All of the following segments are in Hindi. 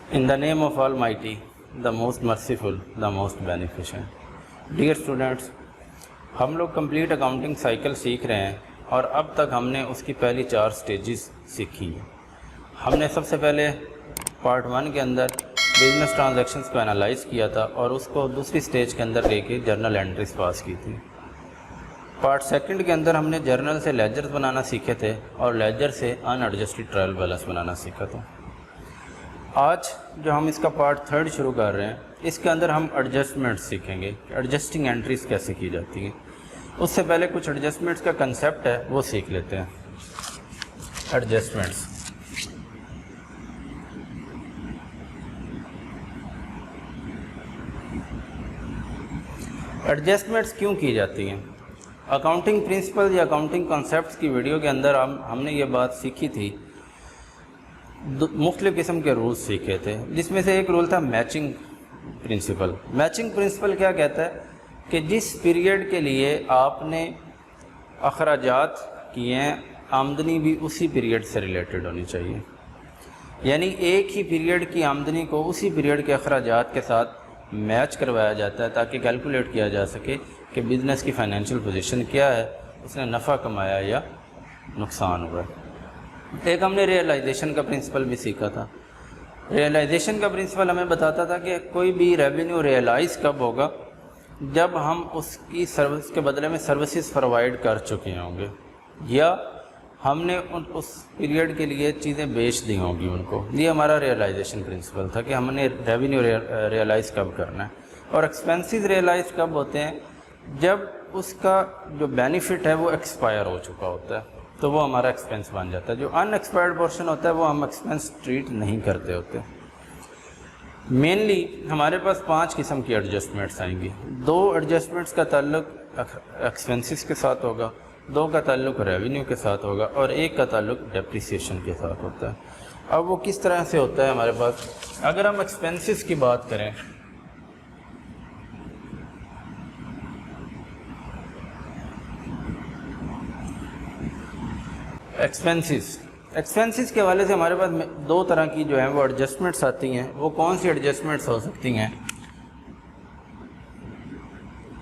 In the name of Almighty, the most merciful, the most beneficent. Dear students, हम लोग कंप्लीट अकाउंटिंग साइकिल सीख रहे हैं और अब तक हमने उसकी पहली 4 स्टेजेस सीखी है। हमने सबसे पहले पार्ट 1 के अंदर बिजनेस ट्रांजैक्शंस को एनालाइज किया था और उसको दूसरी स्टेज के अंदर लेके जर्नल एंट्रीज पास की थी। पार्ट 2 के अंदर हमने जर्नल से लेजर्स बनाना सीखे थे और लेजर से अनएडजस्टेड ट्रायल बैलेंस बनाना सीखा था। आज जो हम इसका पार्ट 3 शुरू कर रहे हैं, इसके अंदर हम एडजस्टमेंट्स सीखेंगे, एडजस्टिंग एंट्रीज कैसे की जाती हैं। उससे पहले कुछ एडजस्टमेंट्स का कंसेप्ट है वो सीख लेते हैं। एडजस्टमेंट्स, एडजस्टमेंट्स क्यों की जाती हैं? अकाउंटिंग प्रिंसिपल या अकाउंटिंग कॉन्सेप्ट्स की वीडियो के अंदर हमने ये बात सीखी थी। मुख्तलिफ़ किस्म के रूल्स सीखे थे, जिसमें से एक रूल था मैचिंग प्रिंसिपल। मैचिंग प्रिंसिपल क्या कहता है कि जिस पीरियड के लिए आपने अखराजात किए हैं, आमदनी भी उसी पीरियड से रिलेटेड होनी चाहिए। यानी एक ही पीरियड की आमदनी को उसी पीरियड के अखराजात के साथ मैच करवाया जाता है ताकि कैलकुलेट किया जा सके कि बिज़नेस की फ़ाइनेंशियल पोजीशन क्या है, उसने नफ़ा कमाया या नुकसान हुआ। एक हमने रियलाइजेशन का प्रिंसिपल भी सीखा था। रियलाइजेशन का प्रिंसिपल हमें बताता था कि कोई भी रेवेन्यू रियलाइज़ कब होगा, जब हम उसकी सर्विस के बदले में सर्विसेज प्रोवाइड कर चुके होंगे या हमने उस पीरियड के लिए चीज़ें बेच दी होंगी उनको। ये हमारा रियलाइजेशन प्रिंसिपल था कि हमने रेवेन्यू रियलाइज़ कब करना है। और एक्सपेंसेस रियलाइज़ कब होते हैं? जब उसका जो बेनिफिट है वो एक्सपायर हो चुका होता है, तो वो हमारा एक्सपेंस बन जाता है। जो अनएक्सपायर्ड पोर्शन होता है वो हम एक्सपेंस ट्रीट नहीं करते होते। मेनली हमारे पास 5 किस्म की एडजस्टमेंट्स आएंगी। 2 एडजस्टमेंट्स का ताल्लुक एक्सपेंसेस के साथ होगा, 2 का ताल्लुक रेवेन्यू के साथ होगा और 1 का ताल्लुक डेप्रिसिएशन के साथ होता है। अब वो किस तरह से होता है हमारे पास? अगर हम एक्सपेंसेस की बात करें, एक्सपेंसेस के हवाले से हमारे पास 2 तरह की जो है वो एडजस्टमेंट्स आती हैं। वो कौन सी एडजस्टमेंट्स हो सकती हैं?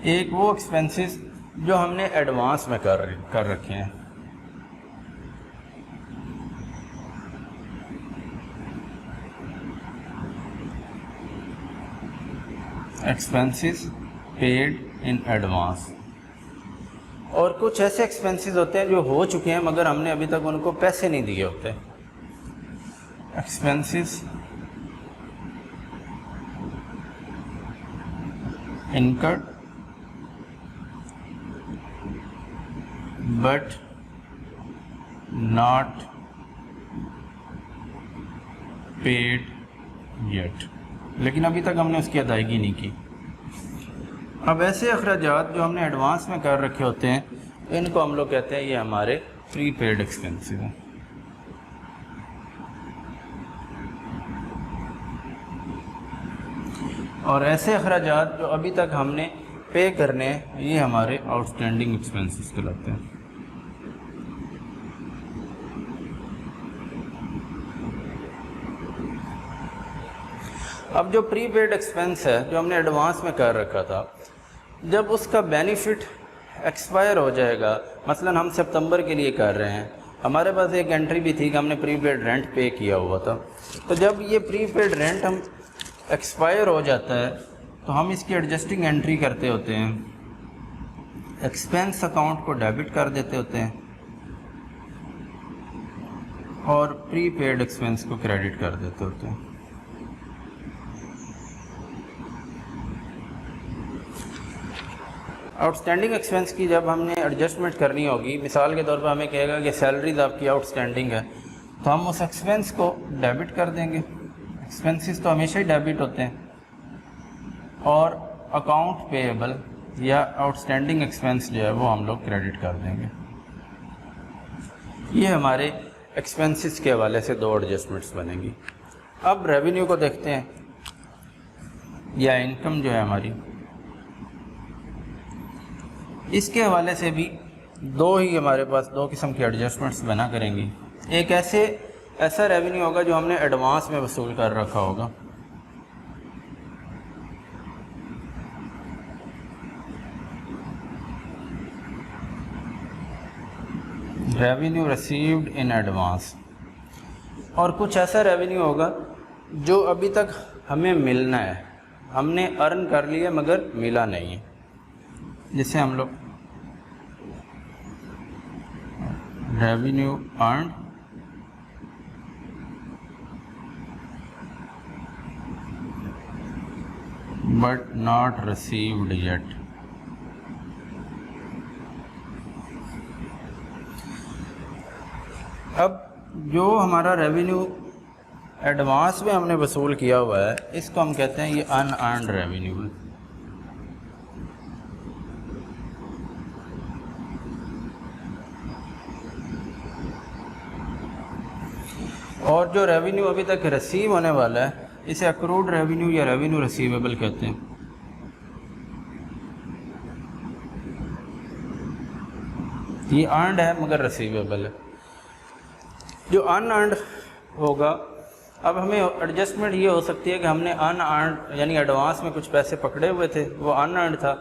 एक वो एक्सपेंसेस जो हमने एडवांस में कर रखे हैं। Expenses paid in advance. और कुछ ऐसे एक्सपेंसेस होते हैं जो हो चुके हैं मगर हमने अभी तक उनको पैसे नहीं दिए होते। Expenses incurred but not paid yet, लेकिन अभी तक हमने उसकी अदायगी नहीं की। अब ऐसे अखराजात जो हमने एडवांस में कर रखे होते हैं, इनको हम लोग कहते हैं ये हमारे प्रीपेड एक्सपेंसेस हैं। और ऐसे अखराजात जो अभी तक हमने पे करने हैं, ये हमारे आउटस्टैंडिंग एक्सपेंसेस कहलाते हैं। अब जो प्रीपेड एक्सपेंस है जो हमने एडवांस में कर रखा था, जब उसका बेनिफिट एक्सपायर हो जाएगा, मसलन हम सितंबर के लिए कर रहे हैं, हमारे पास एक एंट्री भी थी कि हमने प्रीपेड रेंट पे किया हुआ था, तो जब ये प्रीपेड रेंट हम एक्सपायर हो जाता है तो हम इसकी एडजस्टिंग एंट्री करते होते हैं, एक्सपेंस अकाउंट को डेबिट कर देते होते हैं और प्रीपेड एक्सपेंस को क्रेडिट कर देते होते हैं। आउटस्टैंडिंग एक्सपेंस की जब हमने एडजस्टमेंट करनी होगी, मिसाल के तौर पर हमें कहेगा कि सैलरीज आपकी आउटस्टैंडिंग है, तो हम उस एक्सपेंस को डेबिट कर देंगे। एक्सपेंसेस तो हमेशा ही डेबिट होते हैं और अकाउंट पेएबल या आउटस्टैंडिंग एक्सपेंस जो है वो हम लोग क्रेडिट कर देंगे। ये हमारे एक्सपेंसेस के हवाले से 2 एडजस्टमेंट्स बनेंगी। अब रेवेन्यू को देखते हैं या इनकम जो है हमारी, इसके हवाले से भी 2 ही हमारे पास 2 किस्म की एडजस्टमेंट्स बना करेंगी। एक ऐसे ऐसा रेवेन्यू होगा जो हमने एडवांस में वसूल कर रखा होगा। Revenue received in advance. और कुछ ऐसा रेवेन्यू होगा जो अभी तक हमें मिलना है, हमने अर्न कर लिया मगर मिला नहीं है, जिसे हम लोग revenue earn but not received yet. अब जो हमारा रेवेन्यू एडवांस में हमने वसूल किया हुआ है, इसको हम कहते हैं ये अनअर्न्ड रेवेन्यू है। और जो रेवेन्यू अभी तक रिसीव होने वाला है, इसे अक्रूड रेवेन्यू या रेवेन्यू रिसीवेबल कहते हैं। ये अर्नड है मगर रिसीवेबल है। जो अनअर्न्ड होगा, अब हमें एडजस्टमेंट ये हो सकती है कि हमने अनअर्न्ड यानी एडवांस में कुछ पैसे पकड़े हुए थे, वो अनअर्न्ड था,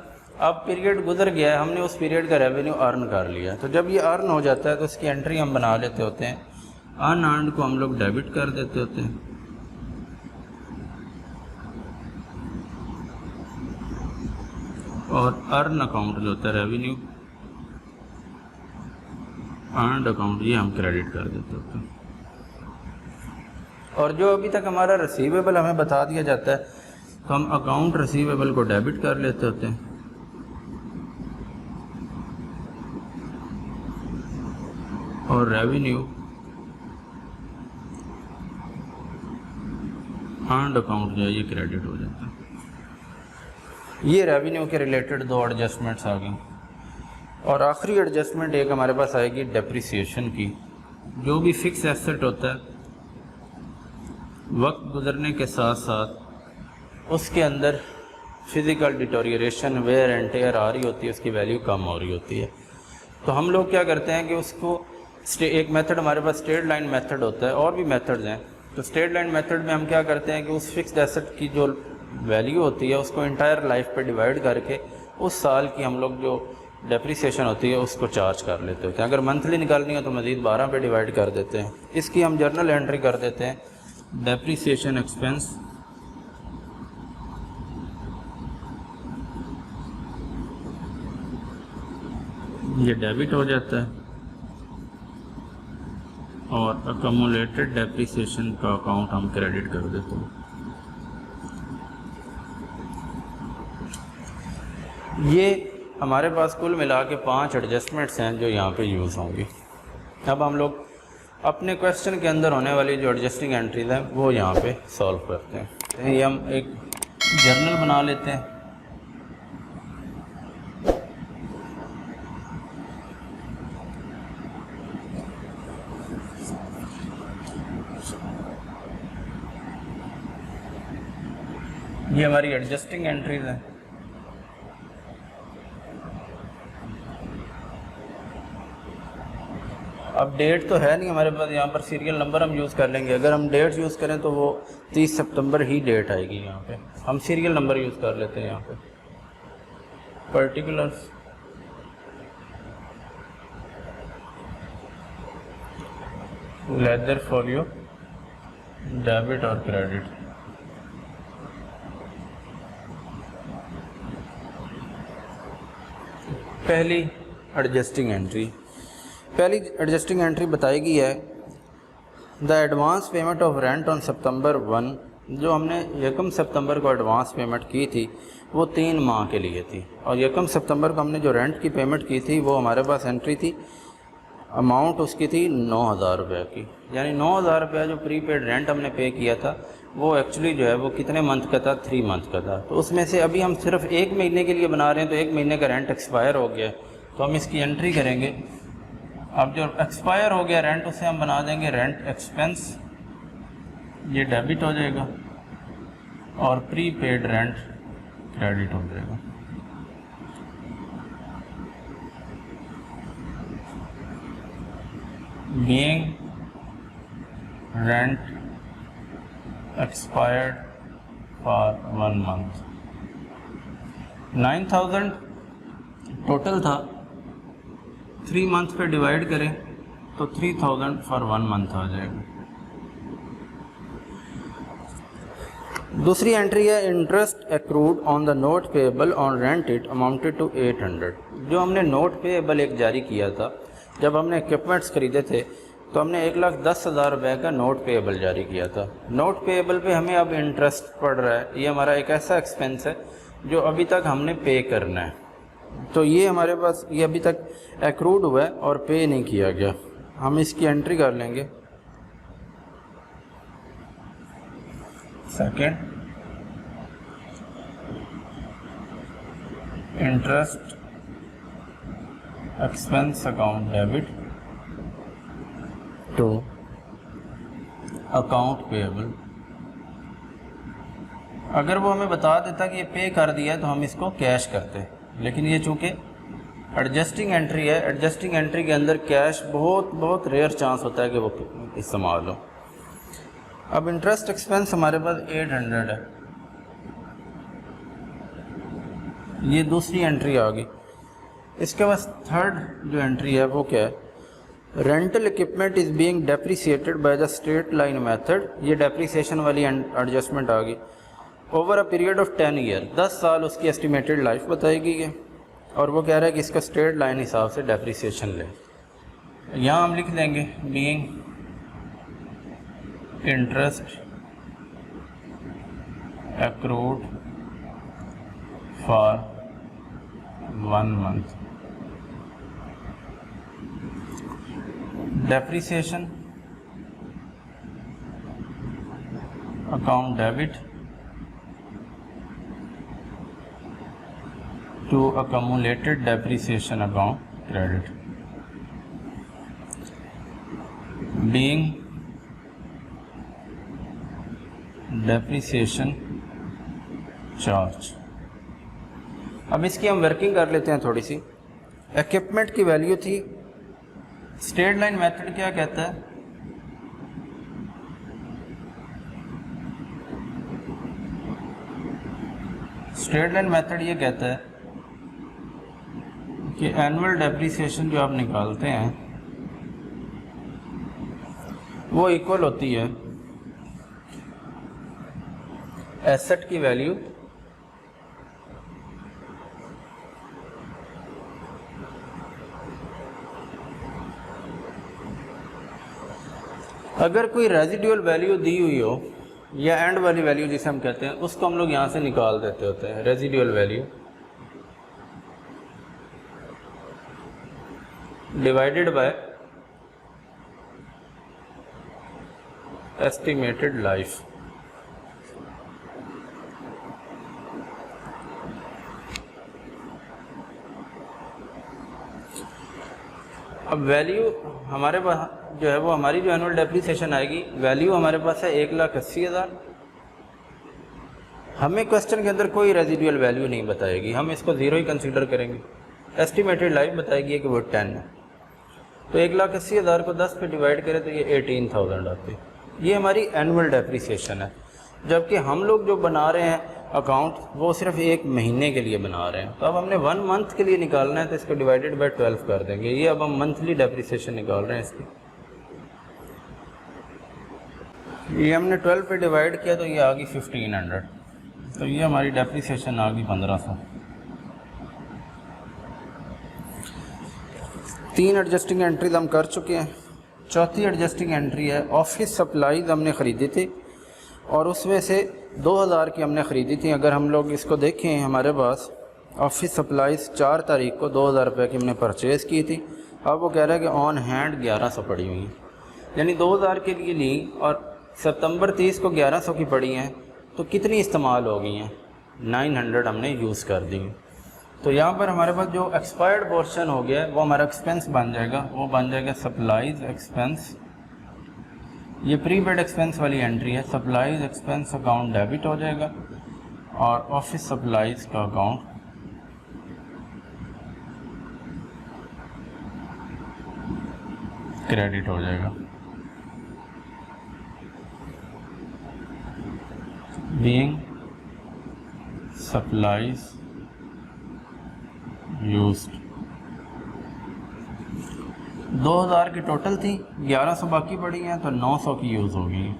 अब पीरियड गुजर गया है, हमने उस पीरियड का रेवेन्यू अर्न कर लिया। तो जब ये अर्न हो जाता है तो उसकी एंट्री हम बना लेते होते हैं, अनअर्न्ड को हम लोग डेबिट कर देते होते हैं और अर्न अकाउंट जो होता है रेवेन्यू अर्नड अकाउंट, ये हम क्रेडिट कर देते होते हैं। और जो अभी तक हमारा रिसीवेबल हमें बता दिया जाता है, तो हम अकाउंट रिसीवेबल को डेबिट कर लेते होते हैं और रेवेन्यू अर्नड अकाउंट जो है ये क्रेडिट हो जाता है। ये रेवेन्यू के रिलेटेड दो एडजस्टमेंट्स आ गई। और आखिरी एडजस्टमेंट एक हमारे पास आएगी डेप्रिसिएशन की। जो भी फिक्स एसेट होता है, वक्त गुजरने के साथ साथ उसके अंदर physical deterioration, wear and tear आ रही होती है, उसकी वैल्यू कम हो रही होती है। तो हम लोग क्या करते हैं कि उसको एक मेथड हमारे पास स्ट्रेट लाइन मेथड होता है, और भी मेथड्स हैं। तो स्ट्रेट लाइन मेथड में हम क्या करते हैं कि उस फिक्स्ड एसेट की जो वैल्यू होती है उसको इंटायर लाइफ पे डिवाइड करके उस साल की हम लोग जो डेप्रिसिएशन होती है उसको चार्ज कर लेते होते हैं। अगर मंथली निकालनी हो तो मज़ीद 12 पे डिवाइड कर देते हैं। इसकी हम जर्नल एंट्री कर देते हैं, डेप्रिसिएशन एक्सपेंस ये डेबिट हो जाता है और अकमुलेटेड डेप्रिसिएशन का अकाउंट हम क्रेडिट कर देते हैं। ये हमारे पास कुल मिला के 5 एडजस्टमेंट्स हैं जो यहाँ पे यूज़ होंगी। अब हम लोग अपने क्वेश्चन के अंदर होने वाली जो एडजस्टिंग एंट्रीज हैं वो यहाँ पे सॉल्व करते हैं। ये हम एक जर्नल बना लेते हैं। ये हमारी एडजस्टिंग एंट्रीज हैं। अब डेट तो है नहीं हमारे पास, यहाँ पर सीरियल नंबर हम यूज़ कर लेंगे। अगर हम डेट यूज़ करें तो वो 30 सितंबर ही डेट आएगी। यहाँ पे हम सीरियल नंबर यूज़ कर लेते हैं। यहाँ पे पर्टिकुलर्स लेदर फॉलियो डेबिट और क्रेडिट। पहली एडजस्टिंग एंट्री बताएगी है the advance payment of rent on सितंबर 1। जो हमने 1 सितंबर को एडवांस पेमेंट की थी वो 3 माह के लिए थी, और 1 सितंबर को हमने जो रेंट की पेमेंट की थी वो हमारे पास एंट्री थी, अमाउंट उसकी थी 9,000 रुपये की। यानी 9,000 रुपया जो प्रीपेड रेंट हमने पे किया था वो एक्चुअली जो है वो कितने मंथ का था, 3 मंथ का था। तो उसमें से अभी हम सिर्फ 1 महीने के लिए बना रहे हैं, तो 1 महीने का रेंट एक्सपायर हो गया, तो हम इसकी एंट्री करेंगे। अब जो एक्सपायर हो गया रेंट उसे हम बना देंगे रेंट एक्सपेंस, ये डेबिट हो जाएगा और प्रीपेड रेंट क्रेडिट हो जाएगा। Being rent expired for 1 month. 9000 total था, 3 मंथ पे डिवाइड करें तो 3000 फॉर 1 मंथ आ जाएगा। दूसरी एंट्री है interest accrued on the note payable on rent it amounted to 800। जो हमने नोट पेएबल एक जारी किया था, जब हमने इक्विपमेंट्स खरीदे थे तो हमने 1,10,000 रुपये का नोट पेएबल जारी किया था। नोट पेएबल पे हमें अब इंटरेस्ट पड़ रहा है। ये हमारा एक ऐसा एक्सपेंस है जो अभी तक हमने पे करना है। तो ये हमारे पास ये अभी तक एक्रूड हुआ है और पे नहीं किया गया। हम इसकी एंट्री कर लेंगे। Second, interest expense account debit to account payable. अगर वो हमें बता देता कि ये पे कर दिया तो हम इसको कैश करते, लेकिन ये चूँकि एडजस्टिंग एंट्री है, एडजस्टिंग एंट्री के अंदर कैश बहुत रेयर चांस होता है कि वो इस्तेमाल हो। अब इंटरेस्ट एक्सपेंस हमारे पास 800 है, ये दूसरी एंट्री आ गई। इसके बाद थर्ड जो एंट्री है वो क्या है, rental equipment is being depreciated by the straight line method. ये डेप्रिसिएशन वाली एडजस्टमेंट आ गई। Over a period of 10 year, 10 साल उसकी एस्टिमेटेड लाइफ बताई गई है और वो कह रहा है कि इसका स्ट्रेट लाइन हिसाब से डेप्रिसिएशन ले। यहाँ हम लिख देंगे being interest accrued for 1 month, depreciation account debit to accumulated depreciation account credit, being depreciation charge. अब इसकी हम वर्किंग कर लेते हैं थोड़ी सी। इक्विपमेंट की वैल्यू थी, स्ट्रेट लाइन मेथड क्या कहता है, स्ट्रेट लाइन मेथड ये कहता है कि एनुअल डेप्रिसिएशन जो आप निकालते हैं वो इक्वल होती है एसेट की वैल्यू अगर कोई रेजिडुअल वैल्यू दी हुई हो या एंड वाली वैल्यू जिसे हम कहते हैं, उसको हम लोग यहाँ से निकाल देते होते हैं। Residual value divided by estimated life. अब वैल्यू हमारे पास जो है वो हमारी जो एनुअल डेप्रिसिएशन आएगी, वैल्यू हमारे पास है 1,80,000। हमें क्वेश्चन के अंदर कोई रेजिडुअल वैल्यू नहीं बताएगी, हम इसको ज़ीरो ही कंसीडर करेंगे। एस्टिमेटेड लाइफ बताएगी कि वो 10 है, तो 1,80,000 को 10 पे डिवाइड करें तो ये 18,000 आती है। ये हमारी एनुअल डेप्रिसिएशन है। जबकि हम लोग जो बना रहे हैं अकाउंट वो सिर्फ 1 महीने के लिए बना रहे हैं। तो अब हमने 1 मंथ के लिए निकालना है तो इसको डिवाइडेड बाय 12 कर देंगे। ये अब हम मंथली डेप्रिसिएशन निकाल रहे हैं इसकी। ये हमने 12 पे डिवाइड किया तो ये आ गई 1500। तो ये हमारी डेप्रिसिएशन आ गई 1500। 3 एडजस्टिंग एंट्रीज हम कर चुके हैं। चौथी एडजस्टिंग एंट्री है ऑफिस सप्लाईज हमने ख़रीदी थी और उसमें से 2000 की हमने ख़रीदी थी। अगर हम लोग इसको देखें, हमारे पास ऑफिस सप्लाईज 4 तारीख को 2000 रुपये की हमने परचेज़ की थी। अब वो कह रहा है कि ऑन हैंड 1100 पड़ी हुई हैं, यानी 2000 के लिए ली और सितंबर 30 को 1100 की पड़ी हैं, तो कितनी इस्तेमाल हो गई हैं? 900 हमने यूज़ कर दी। तो यहाँ पर हमारे पास जो एक्सपायर्ड पोर्शन हो गया वो हमारा एक्सपेंस बन जाएगा, वो बन जाएगा सप्लाईज एक्सपेंस। ये प्रीपेड एक्सपेंस वाली एंट्री है। सप्लाईज एक्सपेंस अकाउंट डेबिट हो जाएगा और ऑफिस सप्लाईज का अकाउंट क्रेडिट हो जाएगा। Being supplies used. 2000 की टोटल थी, 1100 बाकी पड़ी हैं, तो 900 की यूज़ होगी।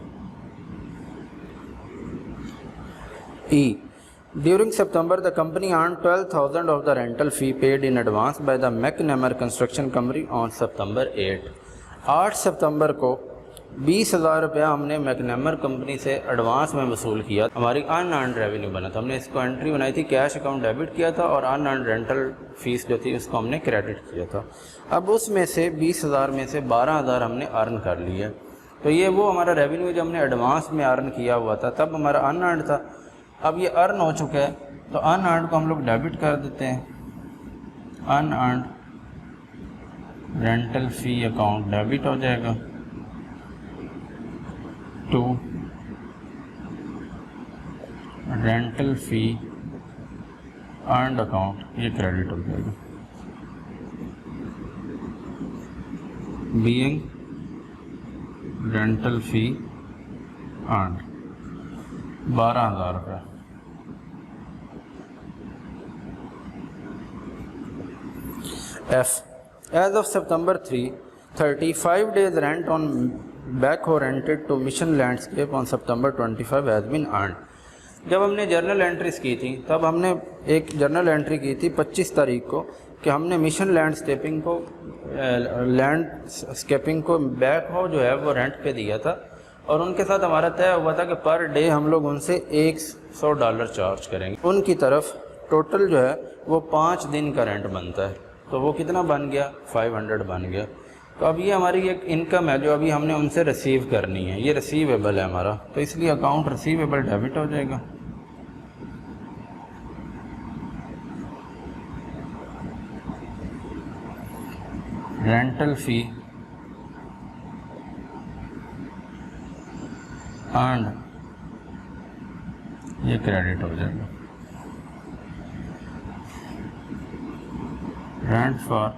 E during September the company earn 12,000 of the rental fee paid in advance by the McNamer construction company on September 8 सितंबर को 20,000 रुपया हमने मैकनेमर कंपनी से एडवांस में वसूल किया। हमारी अनअर्न्ड रेवेन्यू बना था, हमने इसको एंट्री बनाई थी, कैश अकाउंट डेबिट किया था और अनअर्न्ड रेंटल फीस जो थी उसको हमने क्रेडिट किया था। अब उसमें से 20,000 में से 12,000 हमने अर्न कर लिया। तो ये वो हमारा रेवेन्यू जो हमने एडवांस में अर्न किया हुआ था, तब हमारा अनअर्न्ड था। अब ये अर्न हो चुका है, तो अनअर्न्ड को हम लोग डेबिट कर देते हैं। Unearned rental fee account debit हो जाएगा to rental fee earned account, ये क्रेडिट हो जाएगा। बीइंग रेंटल फ़ी अर्नड 12,000 रुपये। एफ as of September 3, 35 days rent on backhoe rented to Mission Landscape on September 25 has been earned. जब हमने जर्नल एंट्रीज की थी, तब हमने एक जर्नल एंट्री की थी 25 तारीख को कि हमने मिशन लैंडस्केपिंग को बैकहो जो है वो रेंट पे दिया था, और उनके साथ हमारा तय हुआ था कि पर डे हम लोग उनसे $100 चार्ज करेंगे। उनकी तरफ टोटल जो है वो 5 दिन का रेंट बनता है, तो वो कितना बन गया, 500 बन गया। तो अब ये हमारी एक इनकम है जो अभी हमने उनसे रिसीव करनी है, ये रिसीवेबल है हमारा, तो इसलिए अकाउंट रिसीवेबल डेबिट हो जाएगा। रेंटल फ़ी अर्न्ड, ये क्रेडिट हो जाएगा। Rent for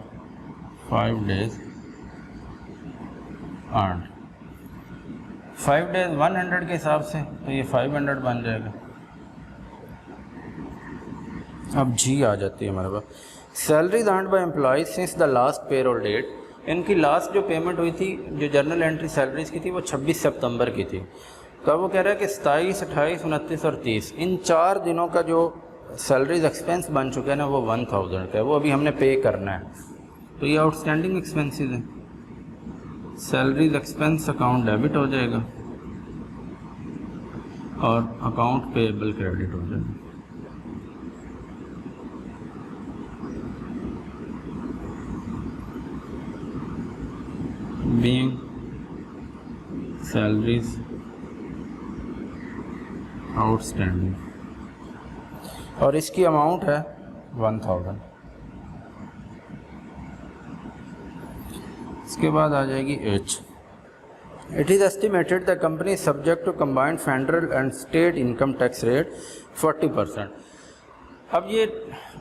5 days earned, 5 days 100 के हिसाब से, तो ये 500 बन जाएगा। अब जी आ जाती है हमारे पास। Salaries earned by employees since the last payroll date. इनकी लास्ट जो पेमेंट हुई थी, जो जर्नल एंट्री सैलरीज की थी, वो 26 सितंबर की थी। तो वो कह रहा है कि 27, 28, 29 और 30 इन 4 दिनों का जो सैलरीज एक्सपेंस बन चुका है ना, वो 1000 का है, वो अभी हमने पे करना है। तो ये आउटस्टैंडिंग एक्सपेंसेस है, सैलरीज एक्सपेंस अकाउंट डेबिट हो जाएगा और अकाउंट पेएबल क्रेडिट हो जाएगा। बीइंग सैलरीज आउटस्टैंडिंग, और इसकी अमाउंट है 1000। इसके बाद आ जाएगी H. It is estimated the company subject to combined federal and state income tax rate 40%। अब ये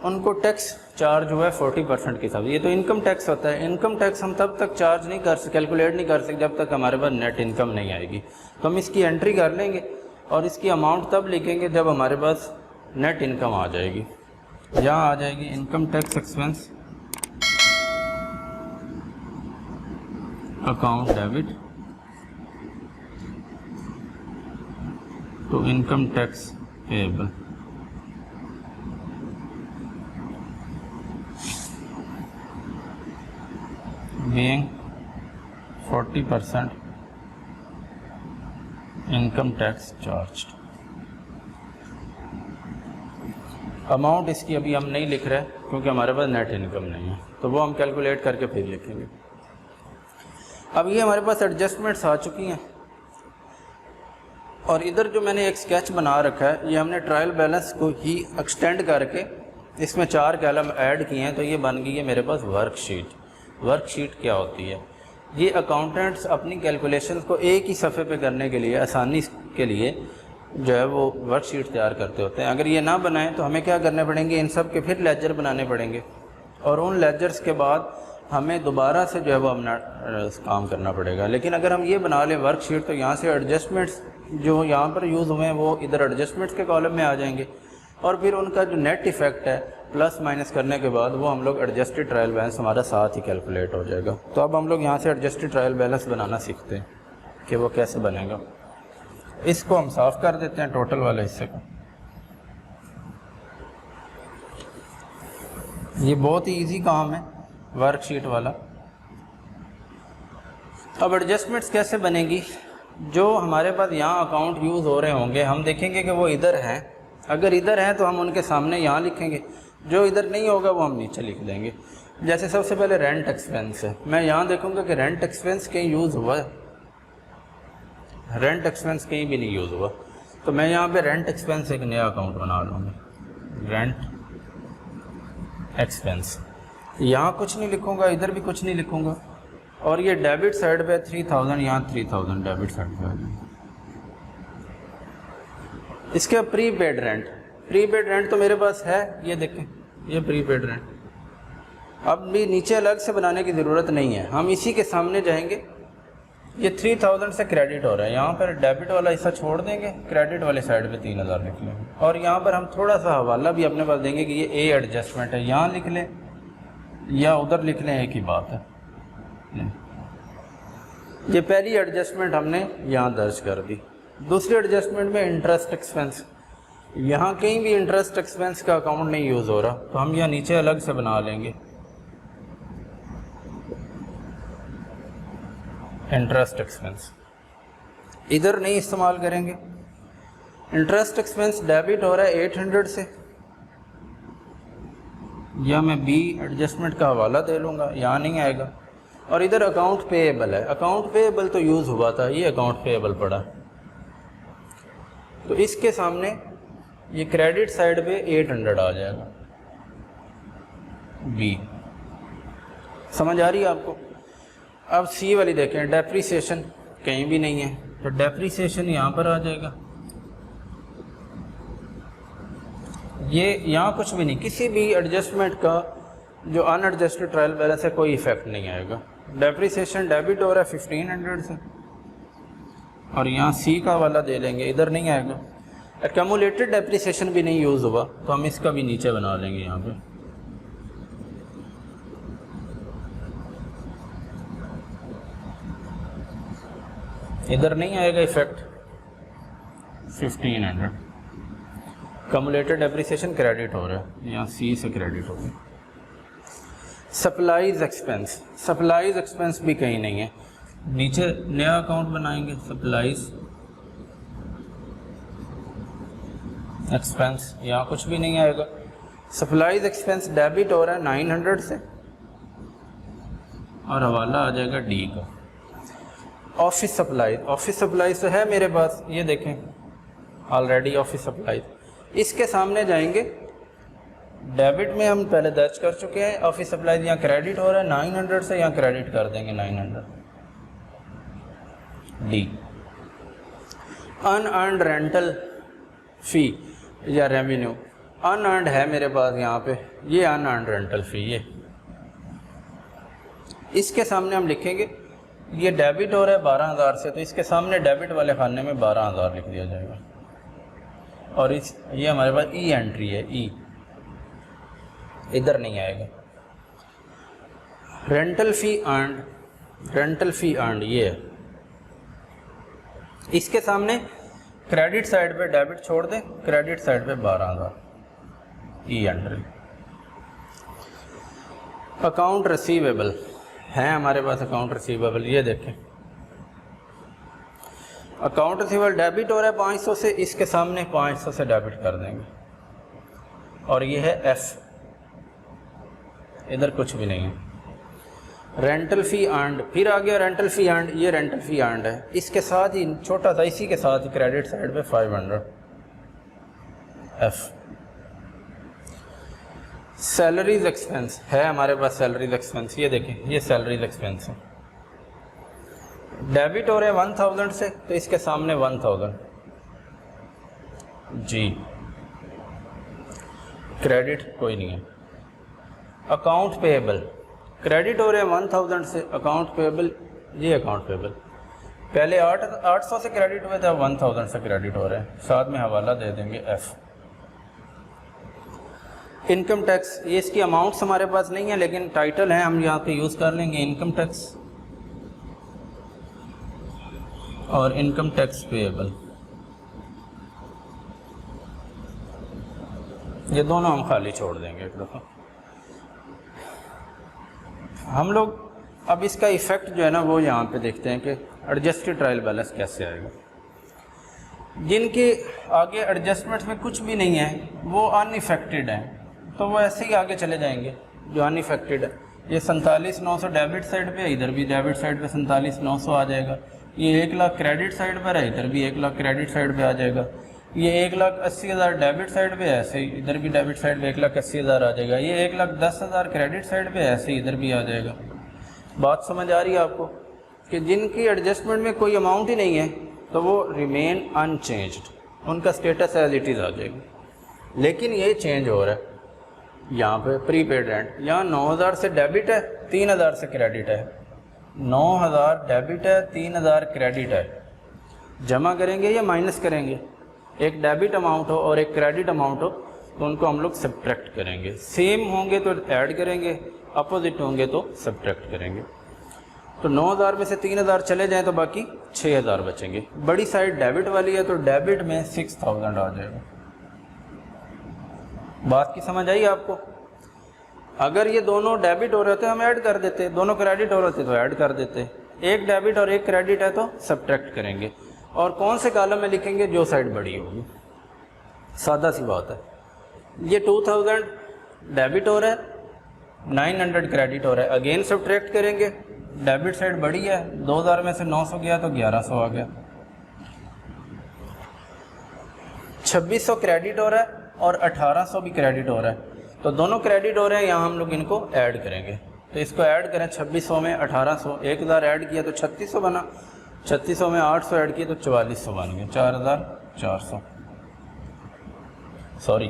उनको टैक्स चार्ज हुआ है 40% के हिसाब से। ये तो इनकम टैक्स होता है, इनकम टैक्स हम तब तक चार्ज नहीं कर सकते, कैलकुलेट नहीं कर सकते जब तक हमारे पास नेट इनकम नहीं आएगी। तो हम इसकी एंट्री कर लेंगे और इसकी अमाउंट तब लिखेंगे जब हमारे पास नेट इनकम आ जाएगी। यहाँ आ जाएगी income tax expense account debit to income tax payable. being 40% income tax charge. Amount इसकी अभी हम नहीं लिख रहे क्योंकि हमारे पास नेट इनकम नहीं है, तो वो हम कैलकुलेट करके फिर लिखेंगे। अब ये हमारे पास एडजस्टमेंट्स आ चुकी हैं और इधर जो मैंने एक स्केच बना रखा है, ये हमने ट्रायल बैलेंस को ही एक्सटेंड करके इसमें 4 कॉलम ऐड किए हैं, तो ये बन गई है मेरे पास वर्कशीट। वर्कशीट क्या होती है? ये अकाउंटेंट्स अपनी कैलकुलेशंस को एक ही सफ़े पे करने के लिए, आसानी के लिए जो है वो वर्कशीट तैयार करते होते हैं। अगर ये ना बनाएं तो हमें क्या करने पड़ेंगे, इन सब के फिर लेजर बनाने पड़ेंगे और उन लेजर्स के बाद हमें दोबारा से जो है वो अपना काम करना पड़ेगा। लेकिन अगर हम ये बना लें वर्कशीट, तो यहाँ से एडजस्टमेंट्स जो यहाँ पर यूज़ हुए हैं वो इधर एडजस्टमेंट्स के कॉलम में आ जाएंगे, और फिर उनका जो नेट इफ़ेक्ट है प्लस माइनस करने के बाद वो हम लोग एडजस्टेड ट्रायल बैलेंस हमारा साथ ही कैलकुलेट हो जाएगा। तो अब हम लोग यहाँ से एडजस्टेड ट्रायल बैलेंस बनाना सीखते हैं कि वो कैसे बनेगा। इसको हम साफ़ कर देते हैं, टोटल वाले हिस्से को। ये बहुत ही ईजी काम है वर्कशीट वाला। अब एडजस्टमेंट्स कैसे बनेगी? जो हमारे पास यहाँ अकाउंट यूज़ हो रहे होंगे हम देखेंगे कि वो इधर हैं। अगर इधर हैं तो हम उनके सामने यहाँ लिखेंगे, जो इधर नहीं होगा वो हम नीचे लिख देंगे। जैसे सबसे पहले रेंट एक्सपेंस है, मैं यहाँ देखूँगा कि रेंट एक्सपेंस कहीं यूज़ हुआ है, रेंट एक्सपेंस कहीं भी नहीं यूज़ हुआ, तो मैं यहाँ पे रेंट एक्सपेंस एक नया अकाउंट बना लूँगा, रेंट एक्सपेंस। यहाँ कुछ नहीं लिखूँगा, इधर भी कुछ नहीं लिखूँगा, और ये डेबिट साइड पे 3000, यहाँ 3000 डेबिट साइड पे आ जाएगा। इसके प्रीपेड रेंट, प्रीपेड रेंट तो मेरे पास है, ये देखें, ये प्रीपेड रेंट। अब भी नीचे अलग से बनाने की ज़रूरत नहीं है, हम इसी के सामने जाएंगे। ये 3000 से क्रेडिट हो रहा है, यहाँ पर डेबिट वाला हिस्सा छोड़ देंगे, क्रेडिट वाले साइड पे 3000 लिख लेंगे, और यहाँ पर हम थोड़ा सा हवाला भी अपने पास देंगे कि ये ए एडजस्टमेंट है, यहाँ लिख लें या उधर लिख लें, एक ही बात है। ये पहली एडजस्टमेंट हमने यहाँ दर्ज कर दी। दूसरी एडजस्टमेंट में इंटरेस्ट एक्सपेंस, यहाँ कहीं भी इंटरेस्ट एक्सपेंस का अकाउंट नहीं यूज़ हो रहा, तो हम यहाँ नीचे अलग से बना लेंगे इंटरेस्ट एक्सपेंस, इधर नहीं इस्तेमाल करेंगे। इंटरेस्ट एक्सपेंस डेबिट हो रहा है 800 से, या मैं बी एडजस्टमेंट का हवाला दे लूँगा, यहाँ नहीं आएगा। और इधर अकाउंट पेएबल है, अकाउंट पेएबल तो यूज़ हुआ था, ये अकाउंट पेएबल पड़ा, तो इसके सामने ये क्रेडिट साइड पे 800 आ जाएगा, बी। समझ आ रही है आपको? अब सी वाली देखें, डेप्रीसिएशन कहीं भी नहीं है, तो डेप्रीसिएशन यहाँ पर आ जाएगा। ये यहाँ कुछ भी नहीं, किसी भी एडजस्टमेंट का जो अनएडजस्टेड ट्रायल बैलेंस है कोई इफेक्ट नहीं आएगा। डेप्रीसिएशन डेबिट हो रहा है 1500 से, और यहाँ सी का वाला दे लेंगे, इधर नहीं आएगा। एक्यूमुलेटेड डेप्रीसिएशन भी नहीं यूज़ हुआ, तो हम इसका भी नीचे बना लेंगे यहाँ पे। इधर नहीं आएगा इफेक्ट 1500। कम्युलेटेड डेप्रीसिएशन क्रेडिट हो रहा है, यहाँ सी से क्रेडिट हो गया। सप्लाईज एक्सपेंस, सप्लाईज एक्सपेंस भी कहीं नहीं है, नीचे नया अकाउंट बनाएंगे, सप्लाईज एक्सपेंस, यहाँ कुछ भी नहीं आएगा। सप्लाईज एक्सपेंस डेबिट हो रहा है 900 से, और हवाला आ जाएगा डी का। ऑफिस सप्लाईज, ऑफिस सप्लाईज तो है मेरे पास, ये देखें ऑलरेडी ऑफिस सप्लाईज। इसके सामने जाएंगे, डेबिट में हम पहले दर्ज कर चुके हैं, ऑफिस सप्लाईज यहाँ क्रेडिट हो रहा है 900 से, यहाँ क्रेडिट कर देंगे 900, डी। अनअर्न्ड रेंटल फी या रेवेन्यू, अनअर्न्ड है मेरे पास यहाँ पे, ये अनअर्न्ड रेंटल फी, ये इसके सामने हम लिखेंगे, ये डेबिट हो रहा है 12000 से, तो इसके सामने डेबिट वाले खाने में 12000 लिख दिया जाएगा। और इस ये हमारे पास ई एंट्री है, ई इधर नहीं आएगा। रेंटल फी अर्न्ड, रेंटल फी अर्न्ड ये है, इसके सामने क्रेडिट साइड पे डेबिट छोड़ दें, क्रेडिट साइड पे 12000, ई एंट्री। अकाउंट रिसीवेबल है हमारे पास, अकाउंट रिसीवेबल ये देखें, अकाउंट रिसीवेबल डेबिट हो रहा है 500 से, इसके सामने 500 से डेबिट कर देंगे, और ये है एफ, इधर कुछ भी नहीं है। रेंटल फ़ी अर्न्ड, फिर आ गया रेंटल फ़ी अर्न्ड, ये रेंटल फ़ी अर्न्ड है, इसके साथ ही छोटा सा, इसी के साथ ही क्रेडिट साइड पे 500, एफ। सैलरीज एक्सपेंस है हमारे पास, सैलरीज एक्सपेंस ये देखें, ये सैलरीज एक्सपेंस है, डेबिट हो रहे हैं 1000 से, तो इसके सामने 1000, जी। क्रेडिट कोई नहीं है। अकाउंट पेएबल, क्रेडिट हो रहे हैं 1000 से, अकाउंट पेबल, ये अकाउंट पेबल पहले 800 से क्रेडिट हुए थे, अब 1000 से क्रेडिट हो रहे हैं। साथ में हवाला दे देंगे एफ। इनकम टैक्स, ये इसकी अमाउंट्स हमारे पास नहीं है लेकिन टाइटल है, हम यहाँ पे यूज़ कर लेंगे इनकम टैक्स और इनकम टैक्स पेएबल, ये दोनों हम खाली छोड़ देंगे एक दफ़ा। हम लोग अब इसका इफ़ेक्ट जो है ना वो यहाँ पे देखते हैं कि एडजस्टेड ट्रायल बैलेंस कैसे आएगा। जिनके आगे एडजस्टमेंट्स में कुछ भी नहीं है वो अनइफेक्टेड हैं, तो वो ऐसे ही आगे चले जाएंगे। जो अनइफेक्टेड है, ये 47,900 डेबिट साइड पे है, इधर भी डेबिट साइड पे 47,900 आ जाएगा। ये 1 लाख क्रेडिट साइड पर है, इधर भी 1 लाख क्रेडिट साइड पे आ जाएगा। ये 1,80,000 डेबिट साइड पे है, ऐसे ही इधर भी डेबिट साइड पे 1,80,000 आ जाएगा। ये 1,10,000 क्रेडिट साइड पे है, ऐसे ही इधर भी आ जाएगा। बात समझ आ रही है आपको कि जिनकी एडजस्टमेंट में कोई अमाउंट ही नहीं है तो वो रिमेन अनचेंज्ड, उनका स्टेटस एज इट इज़ आ जाएगा। लेकिन ये चेंज हो रहा है यहाँ पे प्रीपेड रेंट, यहाँ 9,000 से डेबिट है, 3,000 से क्रेडिट है। 9,000 डेबिट है, 3,000 क्रेडिट है। जमा करेंगे या माइनस करेंगे? एक डेबिट अमाउंट हो और एक क्रेडिट अमाउंट हो तो उनको हम लोग सब्ट्रैक्ट करेंगे। सेम होंगे तो ऐड करेंगे, अपोजिट होंगे तो सब्ट्रैक्ट करेंगे। तो 9,000 में से 3,000 चले जाएं तो बाकी 6,000 बचेंगे। बड़ी साइड डेबिट वाली है तो डेबिट में 6,000 आ जाएगा। बात की समझ आई आपको? अगर ये दोनों डेबिट हो रहे थे हम ऐड कर देते, दोनों क्रेडिट हो रहे थे तो ऐड कर देते। एक डेबिट और एक क्रेडिट है तो सब्ट्रैक्ट करेंगे। और कौन से कॉलम में लिखेंगे? जो साइड बड़ी होगी। सादा सी बात है। ये 2,000 डेबिट हो रहा है, 900 क्रेडिट हो रहा है, अगेन सब्ट्रैक्ट करेंगे। डेबिट साइड बड़ी है, 2,000 में से 900 गया तो 1,100 आ गया। 2,600 क्रेडिट हो रहा है और 1,800 भी क्रेडिट हो रहा है, तो दोनों क्रेडिट हो रहे हैं। यहाँ हम लोग इनको ऐड करेंगे, तो इसको ऐड करें 2,600 में 1,800, 1,000 ऐड किया तो 3,600 बना, 3,600 में 800 ऐड किया तो 4,400 बन गया, 4,400। सॉरी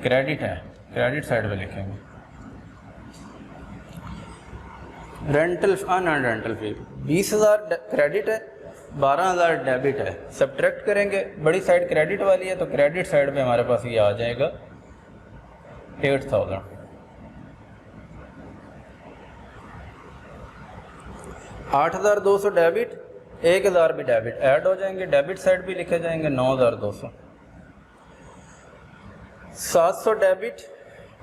क्रेडिट है, क्रेडिट साइड पे लिखेंगे। रेंटल अनअर्न्ड रेंटल फी 20,000 क्रेडिट है, 12,000 डेबिट है, सब्ट्रैक्ट करेंगे। बड़ी साइड क्रेडिट वाली है तो क्रेडिट साइड पे हमारे पास ये आ जाएगा 8,000। 8,200 डेबिट, 1,000 भी डेबिट ऐड हो जाएंगे, डेबिट साइड भी लिखे जाएंगे 9,200। 700 डेबिट,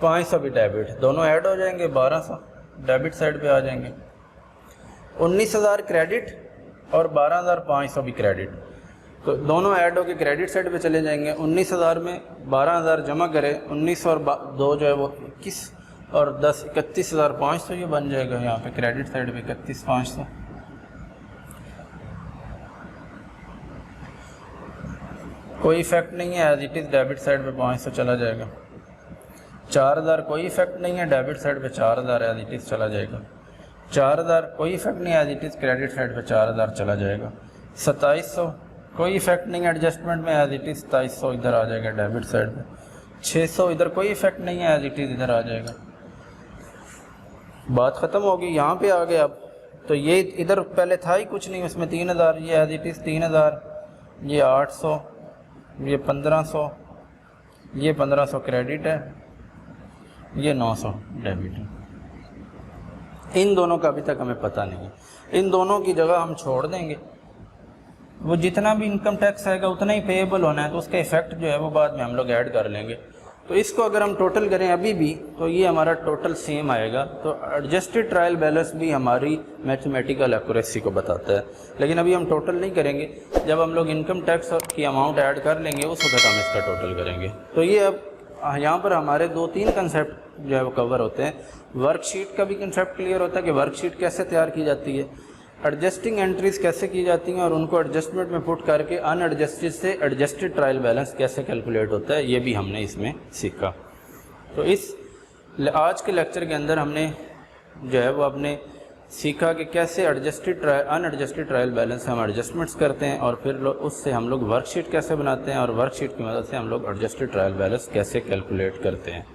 500 भी डेबिट, दोनों ऐड हो जाएंगे, 1,200 डेबिट साइड पे आ जाएंगे। 19,000 क्रेडिट और 12,500 भी क्रेडिट, तो दोनों ऐड होकर क्रेडिट साइड पे चले जाएंगे। 19,000 में 12,000 जमा करें, 19 और 2 जो है वो 21 और 10 31,500 ये बन जाएगा। यहाँ पे क्रेडिट साइड पे 31,500। कोई इफेक्ट नहीं है, as it is debit side पे 500 चला जाएगा। 4,000 कोई इफेक्ट नहीं है, डेबिट साइड पे 4,000 एज इट इज़ चला जाएगा। 4,000 कोई इफेक्ट नहीं है, as it is credit side पे 4,000 चला जाएगा। 2,700 कोई इफेक्ट नहीं है एडजस्टमेंट में, एज इट इज़ 2,700 इधर आ जाएगा डेबिट साइड पे। 600 इधर कोई इफेक्ट नहीं है, एज इट इज़ इधर आ जाएगा। बात ख़त्म होगी, यहाँ पे आ गए अब। तो ये इधर पहले था ही कुछ नहीं, उसमें 3,000, ये एज इट इज़ 3,000, ये 800, ये 1,500, ये 1,500 क्रेडिट है, ये 900 डेबिट है। इन दोनों का अभी तक हमें पता नहीं है, इन दोनों की जगह हम छोड़ देंगे। वो जितना भी इनकम टैक्स आएगा उतना ही पेएबल होना है, तो उसका इफेक्ट जो है वो बाद में हम लोग ऐड कर लेंगे। तो इसको अगर हम टोटल करें अभी भी तो ये हमारा टोटल सेम आएगा। तो एडजस्टेड ट्रायल बैलेंस भी हमारी मैथमेटिकल एक्यूरेसी को बताता है, लेकिन अभी हम टोटल नहीं करेंगे। जब हम लोग इनकम टैक्स की अमाउंट ऐड कर लेंगे उस वक्त हम इसका टोटल करेंगे। तो ये अब यहाँ पर हमारे 2-3 कंसेप्ट जो है वो कवर होते हैं। वर्कशीट का भी कंसेप्ट क्लियर होता है कि वर्कशीट कैसे तैयार की जाती है, एडजस्टिंग एंट्रीज कैसे की जाती हैं और उनको एडजस्टमेंट में पुट करके अनएडजस्टेड से एडजस्टेड ट्रायल बैलेंस कैसे कैलकुलेट होता है, ये भी हमने इसमें सीखा। तो इस आज के लेक्चर के अंदर हमने जो है वो अपने सीखा कि कैसे अनएडजस्टेड ट्रायल बैलेंस हम एडजस्टमेंट्स करते हैं और फिर उससे हम लोग वर्कशीट कैसे बनाते हैं और वर्कशीट की मदद से हम लोग एडजस्टेड ट्रायल बैलेंस कैसे कैलकुलेट करते हैं।